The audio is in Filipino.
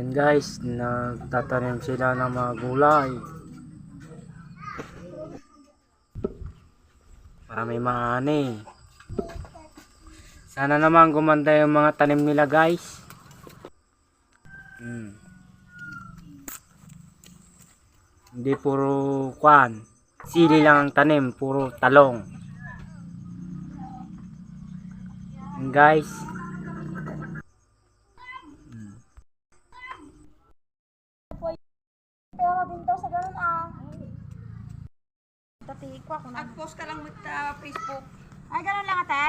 Yan guys, nagtatanim sila ng mga gulay. Para may mga ani. Sana naman gumanda yung mga tanim nila guys. Hindi puro kwan. Sili lang ang tanim, puro talong. Yan guys. Pero din daw sa ganun ah. Tatikwa ko na. Nag-post ka lang sa Facebook. Ay, ganun lang ate?